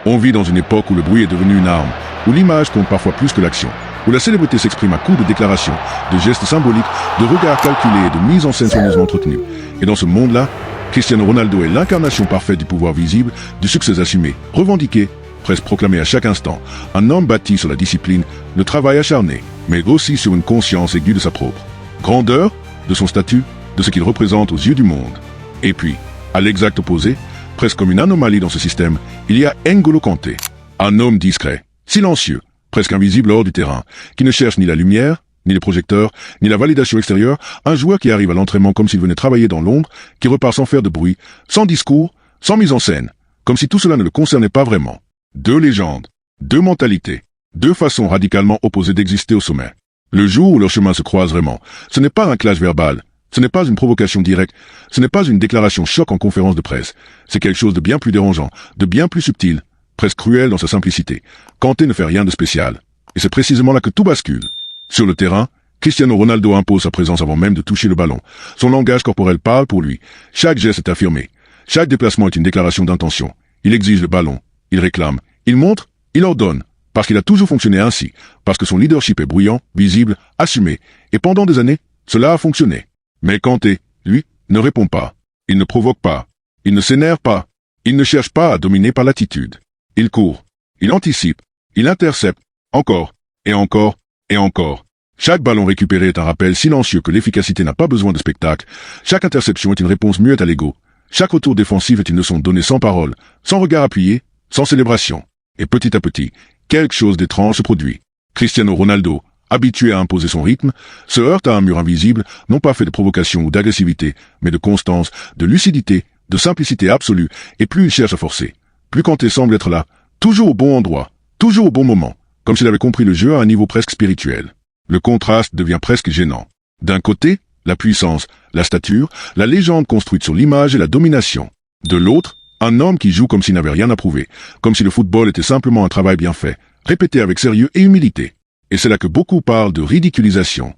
On vit dans une époque où le bruit est devenu une arme, où l'image compte parfois plus que l'action, où la célébrité s'exprime à coups de déclarations, de gestes symboliques, de regards calculés et de mises en scène soigneusement entretenues. Et dans ce monde-là, Cristiano Ronaldo est l'incarnation parfaite du pouvoir visible, du succès assumé, revendiqué, presque proclamé à chaque instant. Un homme bâti sur la discipline, le travail acharné, mais aussi sur une conscience aiguë de sa propre grandeur, de son statut, de ce qu'il représente aux yeux du monde. Et puis, à l'exact opposé, presque comme une anomalie dans ce système, il y a N'Golo Kanté, un homme discret, silencieux, presque invisible hors du terrain, qui ne cherche ni la lumière, ni les projecteurs, ni la validation extérieure, un joueur qui arrive à l'entraînement comme s'il venait travailler dans l'ombre, qui repart sans faire de bruit, sans discours, sans mise en scène, comme si tout cela ne le concernait pas vraiment. Deux légendes, deux mentalités, deux façons radicalement opposées d'exister au sommet. Le jour où leurs chemins se croisent vraiment, ce n'est pas un clash verbal, ce n'est pas une provocation directe, ce n'est pas une déclaration choc en conférence de presse, c'est quelque chose de bien plus dérangeant, de bien plus subtil, presque cruel dans sa simplicité. Kanté ne fait rien de spécial, et c'est précisément là que tout bascule. Sur le terrain, Cristiano Ronaldo impose sa présence avant même de toucher le ballon. Son langage corporel parle pour lui. Chaque geste est affirmé. Chaque déplacement est une déclaration d'intention. Il exige le ballon. Il réclame. Il montre. Il ordonne. Parce qu'il a toujours fonctionné ainsi. Parce que son leadership est bruyant, visible, assumé. Et pendant des années, cela a fonctionné. Mais Kanté, lui, ne répond pas. Il ne provoque pas. Il ne s'énerve pas. Il ne cherche pas à dominer par l'attitude. Il court. Il anticipe. Il intercepte. Encore. Et encore. Et encore. Chaque ballon récupéré est un rappel silencieux que l'efficacité n'a pas besoin de spectacle. Chaque interception est une réponse muette à l'ego. Chaque retour défensif est une leçon donnée sans parole, sans regard appuyé, sans célébration. Et petit à petit, quelque chose d'étrange se produit. Cristiano Ronaldo, habitué à imposer son rythme, se heurte à un mur invisible, non pas fait de provocation ou d'agressivité, mais de constance, de lucidité, de simplicité absolue, et plus il cherche à forcer, plus Kanté semble être là, toujours au bon endroit, toujours au bon moment, comme s'il avait compris le jeu à un niveau presque spirituel. Le contraste devient presque gênant. D'un côté, la puissance, la stature, la légende construite sur l'image et la domination. De l'autre, un homme qui joue comme s'il n'avait rien à prouver, comme si le football était simplement un travail bien fait, répété avec sérieux et humilité. Et c'est là que beaucoup parlent de ridiculisation.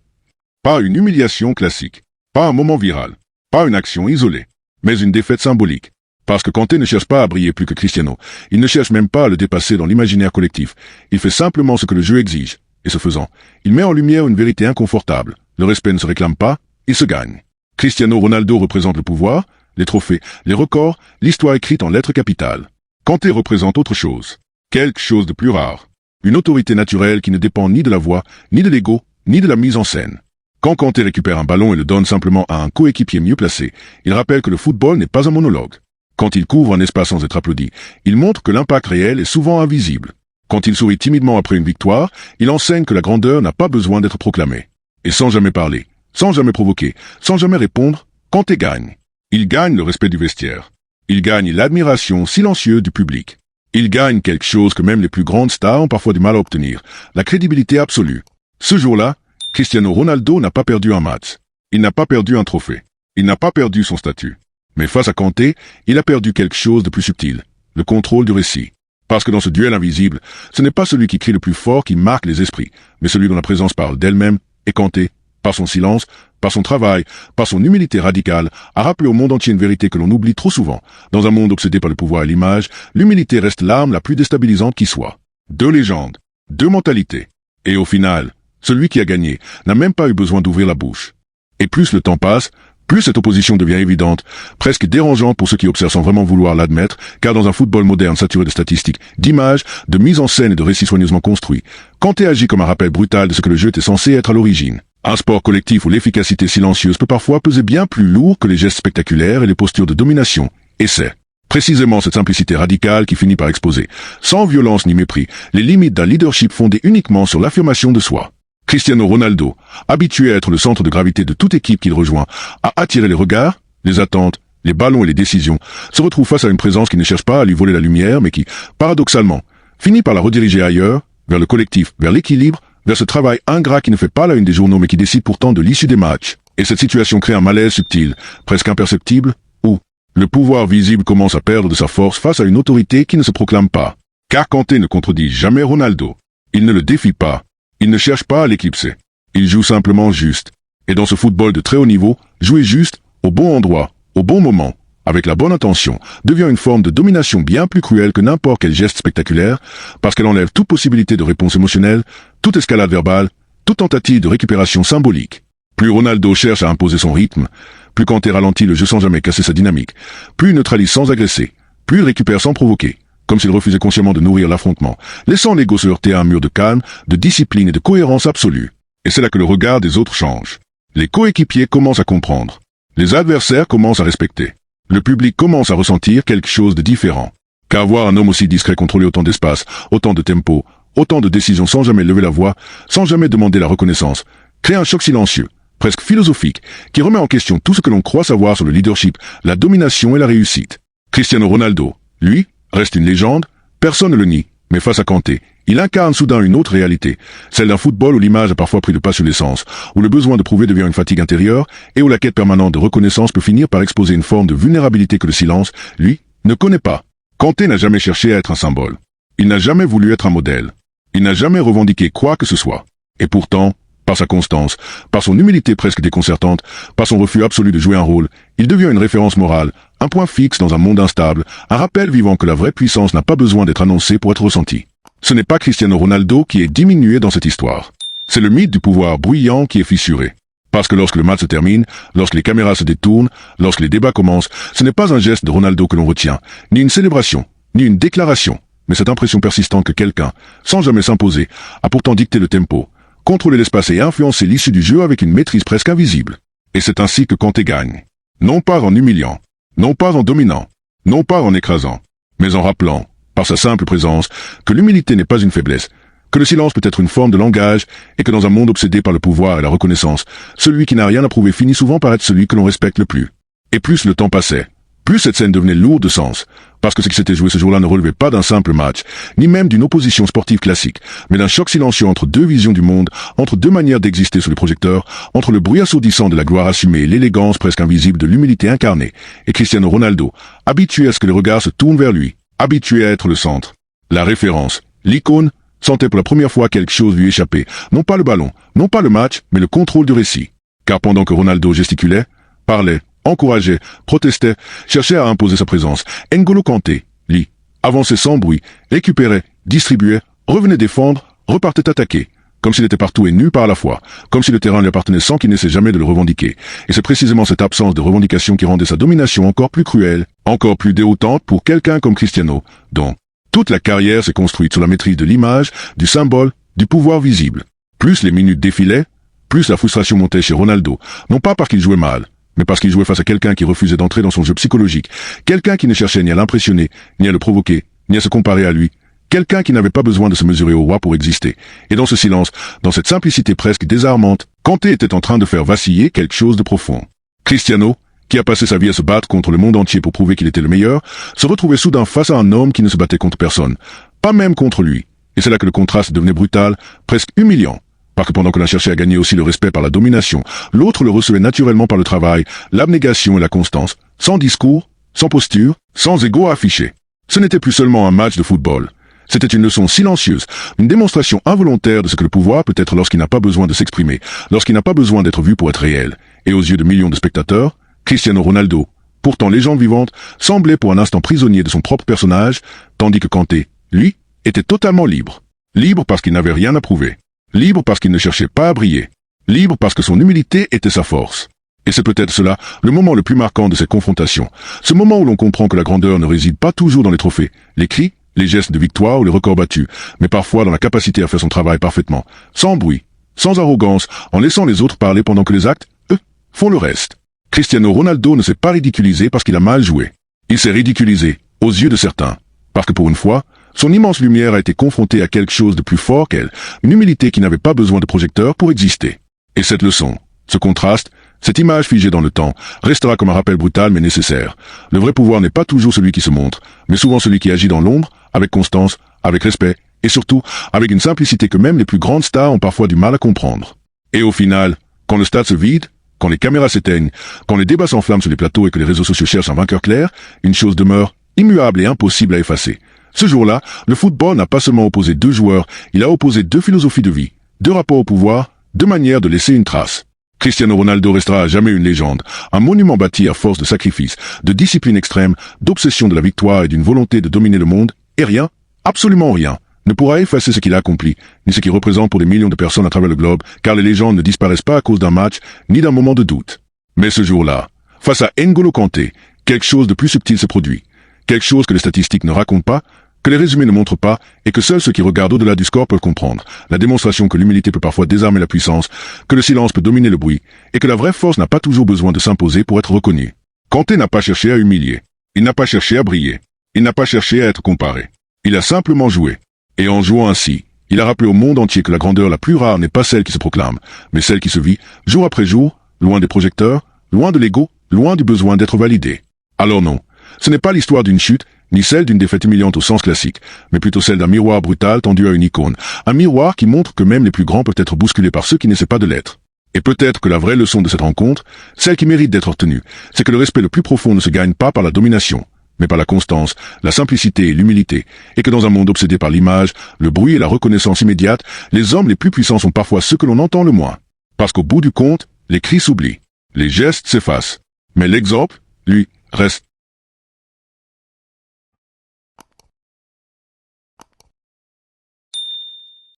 Pas une humiliation classique, pas un moment viral, pas une action isolée, mais une défaite symbolique. Parce que Kanté ne cherche pas à briller plus que Cristiano, il ne cherche même pas à le dépasser dans l'imaginaire collectif, il fait simplement ce que le jeu exige. Et ce faisant, il met en lumière une vérité inconfortable. Le respect ne se réclame pas, il se gagne. Cristiano Ronaldo représente le pouvoir, les trophées, les records, l'histoire écrite en lettres capitales. Kanté représente autre chose. Quelque chose de plus rare. Une autorité naturelle qui ne dépend ni de la voix, ni de l'ego, ni de la mise en scène. Quand Kanté récupère un ballon et le donne simplement à un coéquipier mieux placé, il rappelle que le football n'est pas un monologue. Quand il couvre un espace sans être applaudi, il montre que l'impact réel est souvent invisible. Quand il sourit timidement après une victoire, il enseigne que la grandeur n'a pas besoin d'être proclamée. Et sans jamais parler, sans jamais provoquer, sans jamais répondre, Kanté gagne. Il gagne le respect du vestiaire. Il gagne l'admiration silencieuse du public. Il gagne quelque chose que même les plus grandes stars ont parfois du mal à obtenir, la crédibilité absolue. Ce jour-là, Cristiano Ronaldo n'a pas perdu un match. Il n'a pas perdu un trophée. Il n'a pas perdu son statut. Mais face à Kanté, il a perdu quelque chose de plus subtil, le contrôle du récit. Parce que dans ce duel invisible, ce n'est pas celui qui crie le plus fort qui marque les esprits, mais celui dont la présence parle d'elle-même, et Kanté, par son silence, par son travail, par son humilité radicale, a rappelé au monde entier une vérité que l'on oublie trop souvent. Dans un monde obsédé par le pouvoir et l'image, l'humilité reste l'arme la plus déstabilisante qui soit. Deux légendes, deux mentalités. Et au final, celui qui a gagné n'a même pas eu besoin d'ouvrir la bouche. Et plus le temps passe, plus cette opposition devient évidente, presque dérangeante pour ceux qui observent sans vraiment vouloir l'admettre, car dans un football moderne saturé de statistiques, d'images, de mise en scène et de récits soigneusement construits, Kanté agit comme un rappel brutal de ce que le jeu était censé être à l'origine. Un sport collectif où l'efficacité silencieuse peut parfois peser bien plus lourd que les gestes spectaculaires et les postures de domination. Et c'est précisément cette simplicité radicale qui finit par exposer, sans violence ni mépris, les limites d'un leadership fondé uniquement sur l'affirmation de soi. Cristiano Ronaldo, habitué à être le centre de gravité de toute équipe qu'il rejoint, à attirer les regards, les attentes, les ballons et les décisions, se retrouve face à une présence qui ne cherche pas à lui voler la lumière, mais qui, paradoxalement, finit par la rediriger ailleurs, vers le collectif, vers l'équilibre, vers ce travail ingrat qui ne fait pas la une des journaux mais qui décide pourtant de l'issue des matchs. Et cette situation crée un malaise subtil, presque imperceptible, où le pouvoir visible commence à perdre de sa force face à une autorité qui ne se proclame pas. Car Kanté ne contredit jamais Ronaldo. Il ne le défie pas. Il ne cherche pas à l'éclipser. Il joue simplement juste. Et dans ce football de très haut niveau, jouer juste, au bon endroit, au bon moment, avec la bonne intention, devient une forme de domination bien plus cruelle que n'importe quel geste spectaculaire, parce qu'elle enlève toute possibilité de réponse émotionnelle, toute escalade verbale, toute tentative de récupération symbolique. Plus Ronaldo cherche à imposer son rythme, plus Kanté ralentit le jeu sans jamais casser sa dynamique, plus il neutralise sans agresser, plus il récupère sans provoquer, comme s'il refusait consciemment de nourrir l'affrontement, laissant l'ego se heurter à un mur de calme, de discipline et de cohérence absolue. Et c'est là que le regard des autres change. Les coéquipiers commencent à comprendre. Les adversaires commencent à respecter. Le public commence à ressentir quelque chose de différent. Car voir un homme aussi discret contrôler autant d'espace, autant de tempo, autant de décisions sans jamais lever la voix, sans jamais demander la reconnaissance, crée un choc silencieux, presque philosophique, qui remet en question tout ce que l'on croit savoir sur le leadership, la domination et la réussite. Cristiano Ronaldo, lui, reste une légende, personne ne le nie, mais face à Kanté, il incarne soudain une autre réalité, celle d'un football où l'image a parfois pris le pas sur l'essence, où le besoin de prouver devient une fatigue intérieure, et où la quête permanente de reconnaissance peut finir par exposer une forme de vulnérabilité que le silence, lui, ne connaît pas. Kanté n'a jamais cherché à être un symbole. Il n'a jamais voulu être un modèle. Il n'a jamais revendiqué quoi que ce soit. Et pourtant, par sa constance, par son humilité presque déconcertante, par son refus absolu de jouer un rôle, il devient une référence morale, un point fixe dans un monde instable, un rappel vivant que la vraie puissance n'a pas besoin d'être annoncée pour être ressentie. Ce n'est pas Cristiano Ronaldo qui est diminué dans cette histoire. C'est le mythe du pouvoir bruyant qui est fissuré. Parce que lorsque le match se termine, lorsque les caméras se détournent, lorsque les débats commencent, ce n'est pas un geste de Ronaldo que l'on retient, ni une célébration, ni une déclaration, mais cette impression persistante que quelqu'un, sans jamais s'imposer, a pourtant dicté le tempo, contrôlé l'espace et influencé l'issue du jeu avec une maîtrise presque invisible. Et c'est ainsi que Kanté gagne. Non pas en humiliant, non pas en dominant, non pas en écrasant, mais en rappelant, par sa simple présence, que l'humilité n'est pas une faiblesse, que le silence peut être une forme de langage, et que dans un monde obsédé par le pouvoir et la reconnaissance, celui qui n'a rien à prouver finit souvent par être celui que l'on respecte le plus. Et plus le temps passait, plus cette scène devenait lourde de sens, parce que ce qui s'était joué ce jour-là ne relevait pas d'un simple match, ni même d'une opposition sportive classique, mais d'un choc silencieux entre deux visions du monde, entre deux manières d'exister sous les projecteurs, entre le bruit assourdissant de la gloire assumée et l'élégance presque invisible de l'humilité incarnée, et Cristiano Ronaldo, habitué à ce que les regards se tournent vers lui, habitué à être le centre. La référence, l'icône, sentait pour la première fois quelque chose lui échapper, non pas le ballon, non pas le match, mais le contrôle du récit. Car pendant que Ronaldo gesticulait, parlait, encourageait, protestait, cherchait à imposer sa présence, N'Golo Kanté, lui, avançait sans bruit, récupérait, distribuait, revenait défendre, repartait attaquer, comme s'il était partout et nu par la fois, comme si le terrain lui appartenait sans qu'il n'essaie jamais de le revendiquer. Et c'est précisément cette absence de revendication qui rendait sa domination encore plus cruelle, encore plus déroutante pour quelqu'un comme Cristiano, dont toute la carrière s'est construite sur la maîtrise de l'image, du symbole, du pouvoir visible. Plus les minutes défilaient, plus la frustration montait chez Ronaldo, non pas parce qu'il jouait mal, mais parce qu'il jouait face à quelqu'un qui refusait d'entrer dans son jeu psychologique, quelqu'un qui ne cherchait ni à l'impressionner, ni à le provoquer, ni à se comparer à lui, quelqu'un qui n'avait pas besoin de se mesurer au roi pour exister. Et dans ce silence, dans cette simplicité presque désarmante, Kanté était en train de faire vaciller quelque chose de profond. Cristiano, qui a passé sa vie à se battre contre le monde entier pour prouver qu'il était le meilleur, se retrouvait soudain face à un homme qui ne se battait contre personne, pas même contre lui. Et c'est là que le contraste devenait brutal, presque humiliant. Parce que pendant que l'un cherchait à gagner aussi le respect par la domination, l'autre le recevait naturellement par le travail, l'abnégation et la constance, sans discours, sans posture, sans ego affiché. Ce n'était plus seulement un match de football. C'était une leçon silencieuse, une démonstration involontaire de ce que le pouvoir peut être lorsqu'il n'a pas besoin de s'exprimer, lorsqu'il n'a pas besoin d'être vu pour être réel. Et aux yeux de millions de spectateurs, Cristiano Ronaldo, pourtant légende vivante, semblait pour un instant prisonnier de son propre personnage, tandis que Kanté, lui, était totalement libre. Libre parce qu'il n'avait rien à prouver. Libre parce qu'il ne cherchait pas à briller. Libre parce que son humilité était sa force. Et c'est peut-être cela, le moment le plus marquant de cette confrontation. Ce moment où l'on comprend que la grandeur ne réside pas toujours dans les trophées, les cris, les gestes de victoire ou les records battus, mais parfois dans la capacité à faire son travail parfaitement, sans bruit, sans arrogance, en laissant les autres parler pendant que les actes, eux, font le reste. Cristiano Ronaldo ne s'est pas ridiculisé parce qu'il a mal joué. Il s'est ridiculisé, aux yeux de certains, parce que pour une fois, son immense lumière a été confrontée à quelque chose de plus fort qu'elle, une humilité qui n'avait pas besoin de projecteur pour exister. Et cette leçon, ce contraste, cette image figée dans le temps, restera comme un rappel brutal mais nécessaire. Le vrai pouvoir n'est pas toujours celui qui se montre, mais souvent celui qui agit dans l'ombre, avec constance, avec respect, et surtout, avec une simplicité que même les plus grandes stars ont parfois du mal à comprendre. Et au final, quand le stade se vide, quand les caméras s'éteignent, quand les débats s'enflamment sur les plateaux et que les réseaux sociaux cherchent un vainqueur clair, une chose demeure, immuable et impossible à effacer. Ce jour-là, le football n'a pas seulement opposé deux joueurs, il a opposé deux philosophies de vie, deux rapports au pouvoir, deux manières de laisser une trace. Cristiano Ronaldo restera à jamais une légende, un monument bâti à force de sacrifices, de discipline extrême, d'obsession de la victoire et d'une volonté de dominer le monde, et rien, absolument rien, ne pourra effacer ce qu'il a accompli, ni ce qu'il représente pour des millions de personnes à travers le globe, car les légendes ne disparaissent pas à cause d'un match, ni d'un moment de doute. Mais ce jour-là, face à N'Golo Kanté, quelque chose de plus subtil se produit. Quelque chose que les statistiques ne racontent pas, que les résumés ne montrent pas, et que seuls ceux qui regardent au-delà du score peuvent comprendre. La démonstration que l'humilité peut parfois désarmer la puissance, que le silence peut dominer le bruit, et que la vraie force n'a pas toujours besoin de s'imposer pour être reconnue. Kanté n'a pas cherché à humilier. Il n'a pas cherché à briller. Il n'a pas cherché à être comparé. Il a simplement joué. Et en jouant ainsi, il a rappelé au monde entier que la grandeur la plus rare n'est pas celle qui se proclame, mais celle qui se vit, jour après jour, loin des projecteurs, loin de l'ego, loin du besoin d'être validé. Alors non, ce n'est pas l'histoire d'une chute, ni celle d'une défaite humiliante au sens classique, mais plutôt celle d'un miroir brutal tendu à une icône. Un miroir qui montre que même les plus grands peuvent être bousculés par ceux qui n'essaient pas de l'être. Et peut-être que la vraie leçon de cette rencontre, celle qui mérite d'être retenue, c'est que le respect le plus profond ne se gagne pas par la domination, mais par la constance, la simplicité et l'humilité, et que dans un monde obsédé par l'image, le bruit et la reconnaissance immédiate, les hommes les plus puissants sont parfois ceux que l'on entend le moins. Parce qu'au bout du compte, les cris s'oublient, les gestes s'effacent, mais l'exemple, lui, reste.